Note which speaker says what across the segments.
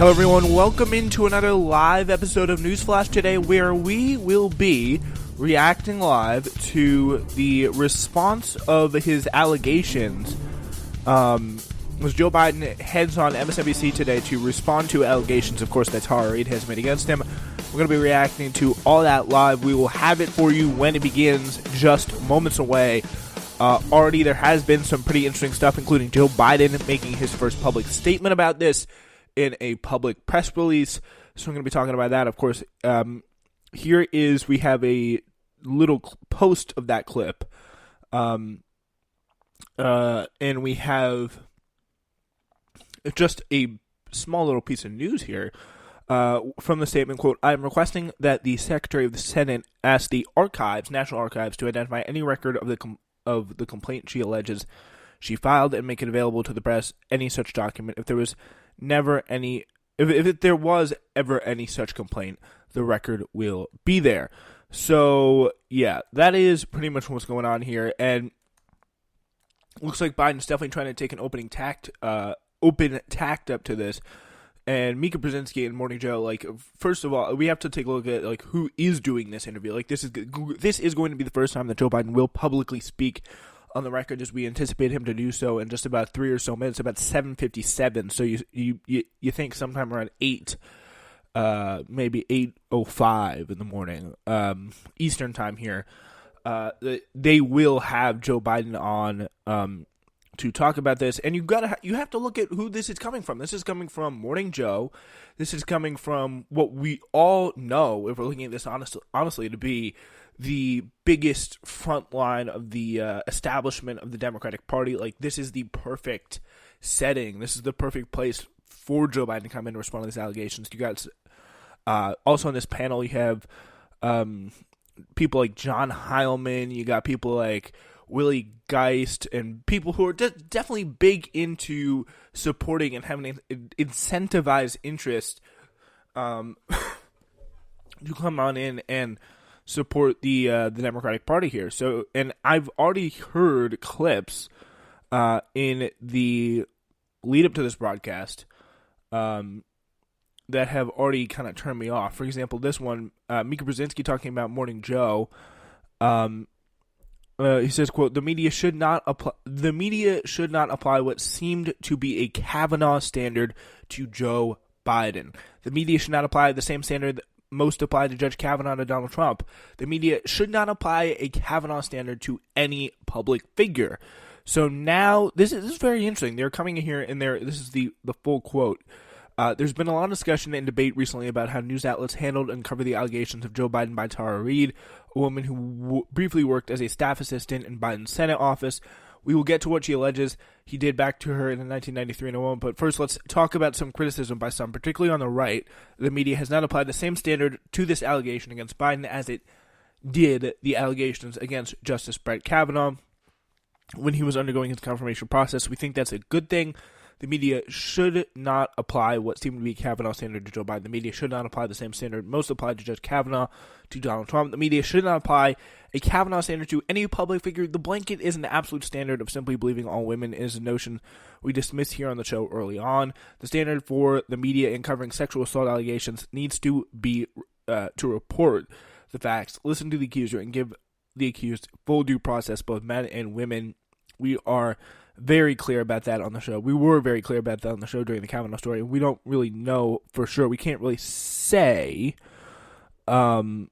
Speaker 1: Hello everyone, welcome into another live episode of Newsflash today, where we will be reacting live to the response of his allegations. Was Joe Biden heads on MSNBC today to respond to allegations, of course, that Tara Reade has made against him. We're going to be reacting to all that live. We will have it for you when it begins, just moments away. Already there has been some pretty interesting stuff, including Joe Biden making his first public statement about this in a public press release. So I'm going to be talking about that, of course. We have a little post of that clip. And we have just a small little piece of news here from the statement, quote, "I am requesting that the Secretary of the Senate ask the archives, National Archives, to identify any record of the complaint she alleges she filed and make it available to the press, any such document. If there was ever any such complaint, the record will be there." So, yeah, that is pretty much what's going on here, and looks like Biden's definitely trying to take an open tact up to this. And Mika Brzezinski and Morning Joe, first of all, we have to take a look at who is doing this interview. This is going to be the first time that Joe Biden will publicly speak on the record, as we anticipate him to do so in just about 3 or so minutes, about 7:57. So you think sometime around 8, maybe 8:05 in the morning, Eastern time here, they will have Joe Biden on to talk about this. And you have to look at who this is coming from. This is coming from Morning Joe. This is coming from what we all know, if we're looking at this honestly, to be the biggest front line of the establishment of the Democratic Party. This is the perfect setting. This is the perfect place for Joe Biden to come in and respond to these allegations. You guys, also on this panel, you have people like John Heilman. You got people like Willie Geist, and people who are definitely big into supporting and having an incentivized interest to come on in and support the Democratic Party here. So, and I've already heard clips in the lead up to this broadcast that have already kind of turned me off. For example, this one, Mika Brzezinski talking about Morning Joe. He says, quote, the media should not apply what seemed to be a Kavanaugh standard to Joe Biden. The media should not apply the same standard that most apply to Judge Kavanaugh to Donald Trump. The media should not apply a Kavanaugh standard to any public figure. So now, this is very interesting. They're coming in here, and this is the full quote. There's been a lot of discussion and debate recently about how news outlets handled and covered the allegations of Joe Biden by Tara Reade, a woman who briefly worked as a staff assistant in Biden's Senate office. We will get to what she alleges he did back to her in 1993 in a moment, but first let's talk about some criticism by some, particularly on the right. The media has not applied the same standard to this allegation against Biden as it did the allegations against Justice Brett Kavanaugh when he was undergoing his confirmation process. We think that's a good thing. The media should not apply what seemed to be a Kavanaugh standard to Joe Biden. The media should not apply the same standard most applied to Judge Kavanaugh to Donald Trump. The media should not apply a Kavanaugh standard to any public figure. The blanket is an absolute standard of simply believing all women is a notion we dismissed here on the show early on. The standard for the media in covering sexual assault allegations needs to be to report the facts, listen to the accuser, and give the accused full due process, both men and women. We are very clear about that on the show. We were very clear about that on the show during the Kavanaugh story. We don't really know for sure. We can't really say. We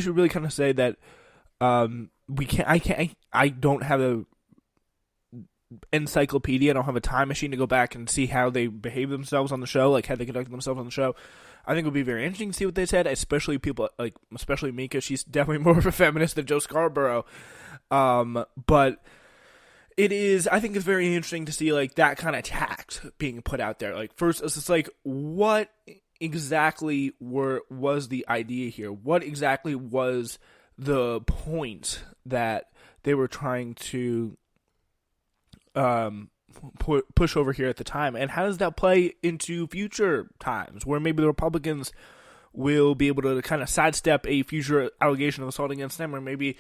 Speaker 1: should really kind of say that I don't have a encyclopedia. I don't have a time machine to go back and see how they behave themselves on the show, how they conduct themselves on the show. I think it would be very interesting to see what they said, especially people especially Mika. She's definitely more of a feminist than Joe Scarborough. But I think it's very interesting to see that kind of tact being put out there. First, it's just what exactly was the idea here? What exactly was the point that they were trying to push over here at the time, and how does that play into future times where maybe the Republicans will be able to kind of sidestep a future allegation of assault against them, or maybe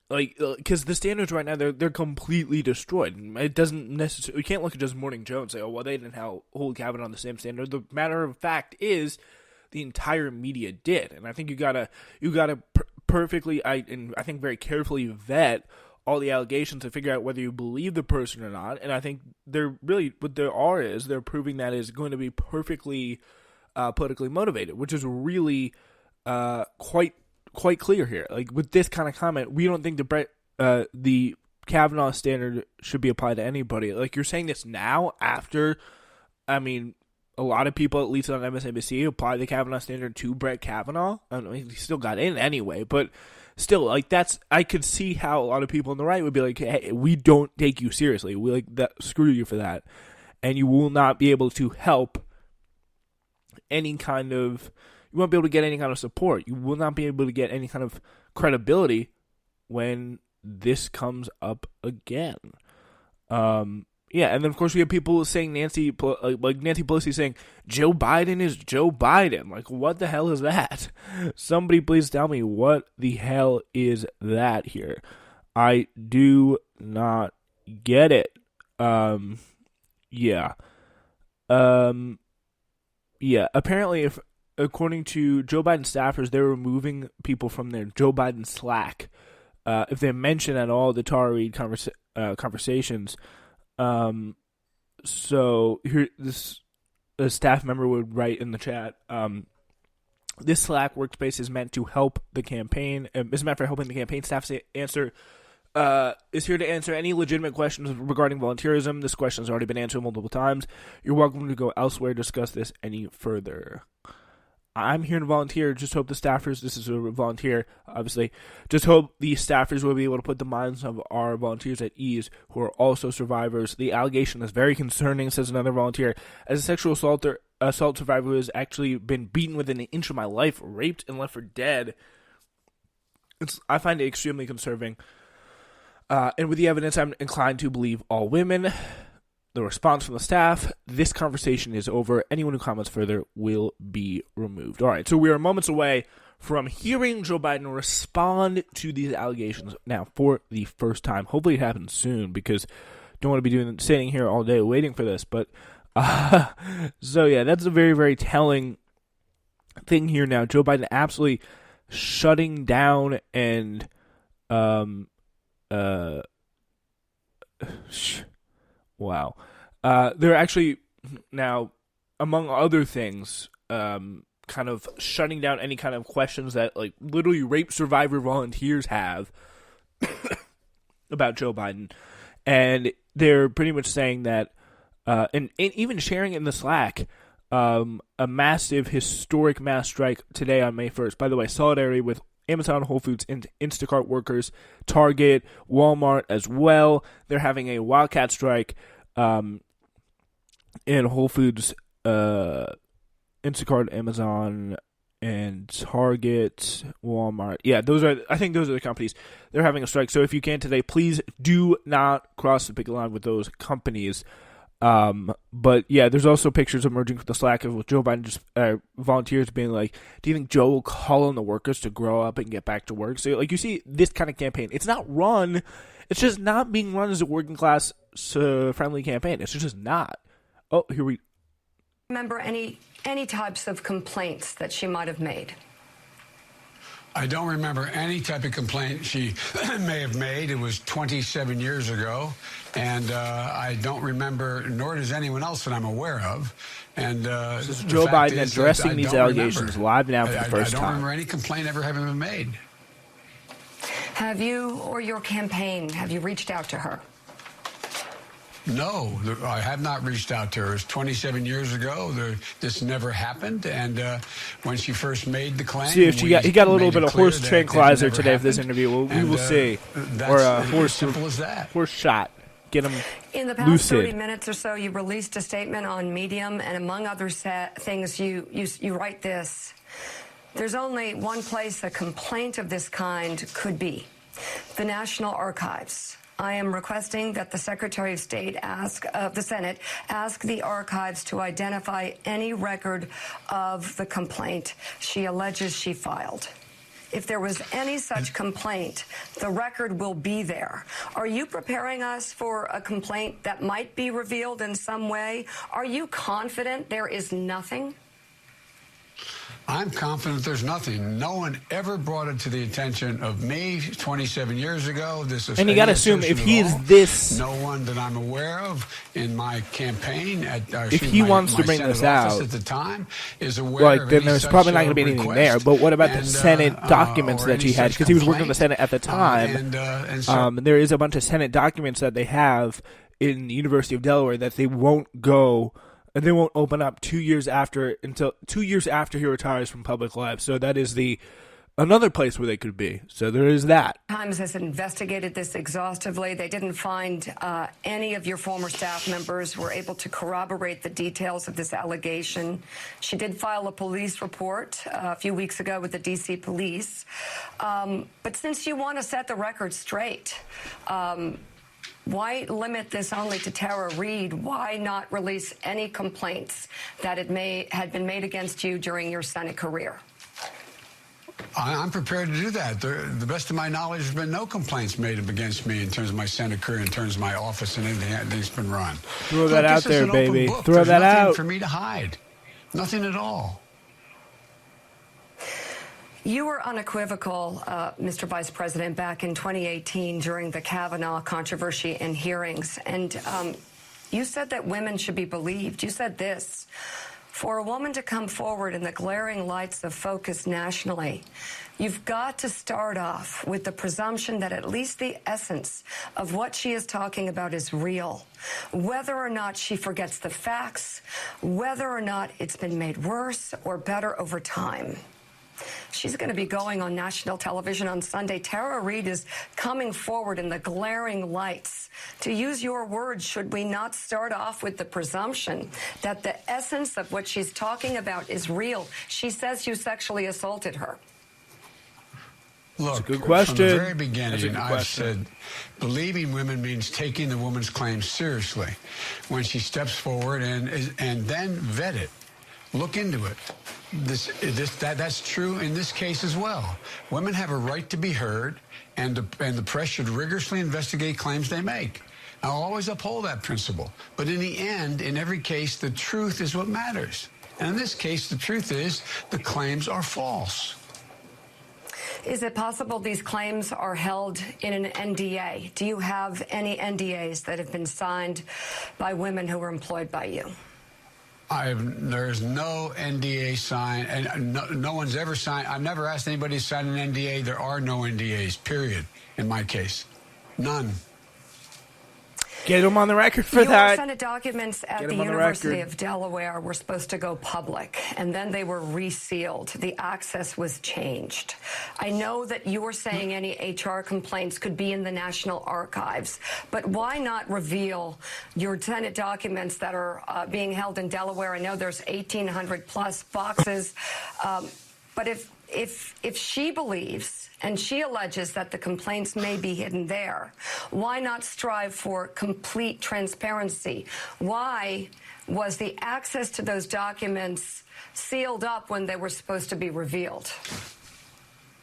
Speaker 1: because the standards right now they're completely destroyed. It doesn't necessarily, you can't look at just Morning Joe and say, oh well, they didn't hold Kavanaugh on the same standard. The matter of fact is, the entire media did, and I think you gotta perfectly, I think very carefully vet all the allegations to figure out whether you believe the person or not. And I think they're really, what there are is they're proving that is going to be perfectly politically motivated, which is really quite clear here. Like with this kind of comment, we don't think the Kavanaugh standard should be applied to anybody. Like you're saying this now after, I mean, a lot of people, at least on MSNBC, apply the Kavanaugh standard to Brett Kavanaugh. I mean, he still got in anyway, but still, like I could see how a lot of people on the right would be like, "Hey, we don't take you seriously. We like that. Screw you for that, and you will not be able to help any kind of. You won't be able to get any kind of support. You will not be able to get any kind of credibility when this comes up again." Yeah, and then of course we have people saying Nancy Pelosi saying Joe Biden is Joe Biden. Like, what the hell is that? Somebody please tell me what the hell is that here. I do not get it. Yeah. Yeah. Apparently, according to Joe Biden staffers, they're removing people from their Joe Biden Slack if they mention at all the Tara Reade conversations. So here, a staff member would write in the chat, this Slack workspace is meant to help the campaign, is meant for helping the campaign staff is here to answer any legitimate questions regarding volunteerism. This question has already been answered multiple times. You're welcome to go elsewhere to discuss this any further. I'm here to volunteer. Just hope the staffers, this is a volunteer, obviously, just hope the staffers will be able to put the minds of our volunteers at ease, who are also survivors. The allegation is very concerning, says another volunteer. As a sexual assault survivor who has actually been beaten within an inch of my life, raped, and left for dead, I find it extremely concerning. And with the evidence, I'm inclined to believe all women. The response from the staff: this conversation is over. Anyone who comments further will be removed. All right, so we are moments away from hearing Joe Biden respond to these allegations now for the first time. Hopefully it happens soon, because don't want to be sitting here all day waiting for this. But so yeah, that's a very, very telling thing here now. Joe Biden absolutely shutting down and wow. They're actually now, among other things, kind of shutting down any kind of questions that, like, literally rape survivor volunteers have about Joe Biden. And they're pretty much saying that, and even sharing in the Slack, a massive, historic mass strike today on May 1st. By the way, solidarity with Amazon, Whole Foods, and Instacart workers, Target, Walmart as well. They're having a wildcat strike, and Whole Foods, Instacart, Amazon, and Target, Walmart. Yeah, I think those are the companies. They're having a strike. So if you can today, please do not cross the picket line with those companies. But yeah, there's also pictures emerging from the Slack of Joe Biden just volunteers being like, do you think Joe will call on the workers to grow up and get back to work? So like, you see this kind of campaign, it's just not being run as a working class friendly campaign. It's just not. Oh, here we
Speaker 2: remember any types of complaints that she might have made?
Speaker 3: I don't remember any type of complaint she may have made. It was 27 years ago, and I don't remember, nor does anyone else that I'm aware of. And
Speaker 1: this is Joe Biden addressing these allegations live now for the first time.
Speaker 3: I don't remember any complaint ever having been made.
Speaker 2: Have you or your campaign, have you reached out to her?
Speaker 3: No, I have not reached out to her. It was 27 years ago. This never happened. And when she first made the claim,
Speaker 1: see if he got a little bit of horse tranquilizer today for this interview. We will see. Or a horse,
Speaker 3: simple as that.
Speaker 1: Horse shot. Get him
Speaker 2: in the past
Speaker 1: lucid.
Speaker 2: 30 minutes or so, you released a statement on Medium, and among other things, you write this: there's only one place a complaint of this kind could be: the National Archives. I am requesting that the Secretary of State of the Senate ask the archives to identify any record of the complaint she alleges she filed. if there was any such complaint, the record will be there. Are you preparing us for a complaint that might be revealed in some way? Are you confident there is nothing?
Speaker 3: I'm confident there's nothing. No one ever brought it to the attention of me 27 years ago.
Speaker 1: And you got to assume if he is this,
Speaker 3: no one that I'm aware of in my campaign,
Speaker 1: if he wants to bring this out
Speaker 3: at the time, is aware of
Speaker 1: then there's probably not going to be anything there. But what about the Senate documents that he had? Because he was working in the Senate at the time. There is a bunch of Senate documents that they have in the University of Delaware that they won't go. And they won't open up 2 years after until 2 years after he retires from public life. So that is another place where they could be. So there is that.
Speaker 2: Times has investigated this exhaustively. They didn't find any of your former staff members were able to corroborate the details of this allegation. She did file a police report a few weeks ago with the D.C. police. But since you want to set the record straight, why limit this only to Tara Reade? Why not release any complaints that had been made against you during your Senate career?
Speaker 3: I'm prepared to do that. The best of my knowledge, there's been no complaints made against me in terms of my Senate career, in terms of my office and anything that's been run.
Speaker 1: Throw that out there, baby. Throw that out.
Speaker 3: Nothing for me to hide. Nothing at all.
Speaker 2: You were unequivocal, Mr. Vice President, back in 2018 during the Kavanaugh controversy and hearings. And you said that women should be believed. You said this: for a woman to come forward in the glaring lights of focus nationally, you've got to start off with the presumption that at least the essence of what she is talking about is real. Whether or not she forgets the facts, whether or not it's been made worse or better over time. She's going to be going on national television on Sunday. Tara Reade is coming forward in the glaring lights. To use your words, should we not start off with the presumption that the essence of what she's talking about is real? She says you sexually assaulted her.
Speaker 3: Look,
Speaker 1: that's a good question.
Speaker 3: From the very beginning, I've said believing women means taking the woman's claims seriously. When she steps forward and then vet it. Look into it. That's true in this case as well. Women have a right to be heard, and the press should rigorously investigate claims they make. I'll always uphold that principle. But in the end, in every case, the truth is what matters. And in this case, the truth is the claims are false.
Speaker 2: Is it possible these claims are held in an NDA? Do you have any NDAs that have been signed by women who were employed by you?
Speaker 3: There's no NDA signed, and no one's ever signed. I've never asked anybody to sign an NDA. There are no NDAs, period, in my case. None.
Speaker 1: Get him on the record for that.
Speaker 2: Your Senate documents at the University of Delaware were supposed to go public, and then they were resealed. The access was changed. I know that you were saying any HR complaints could be in the National Archives, but why not reveal your Senate documents that are being held in Delaware? I know there's 1,800 plus boxes, but if she believes and she alleges that the complaints may be hidden there, why not strive for complete transparency? Why was the access to those documents sealed up when they were supposed to be revealed?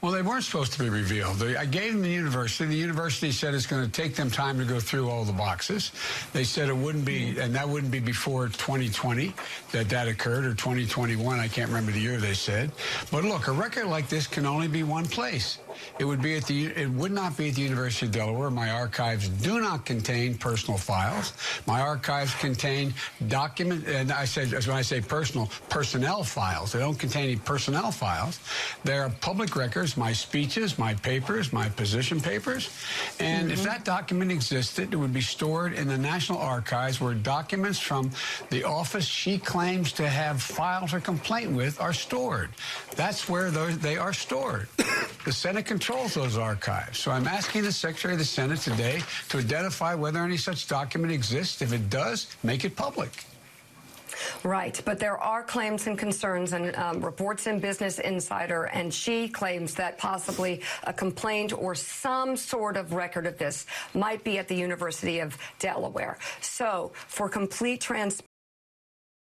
Speaker 3: Well, they weren't supposed to be revealed. I gave them the university. The university said it's going to take them time to go through all the boxes. They said it wouldn't be, and that wouldn't be before 2020 that occurred, or 2021. I can't remember the year they said. But look, a record like this can only be one place. It would not be at the University of Delaware. My archives do not contain personal files. My archives contain documents, and when I say personal, personnel files. They don't contain any personnel files. They're public records, my speeches, my papers, my position papers. And if that document existed, it would be stored in the National Archives, where documents from the office she claims to have filed her complaint with are stored. That's where they are stored. The Senate controls those archives. So I'm asking the Secretary of the Senate today to identify whether any such document exists. If it does, make it public.
Speaker 2: Right, but there are claims and concerns and reports in Business Insider, and she claims that possibly a complaint or some sort of record of this might be at the University of Delaware. So for complete transparency,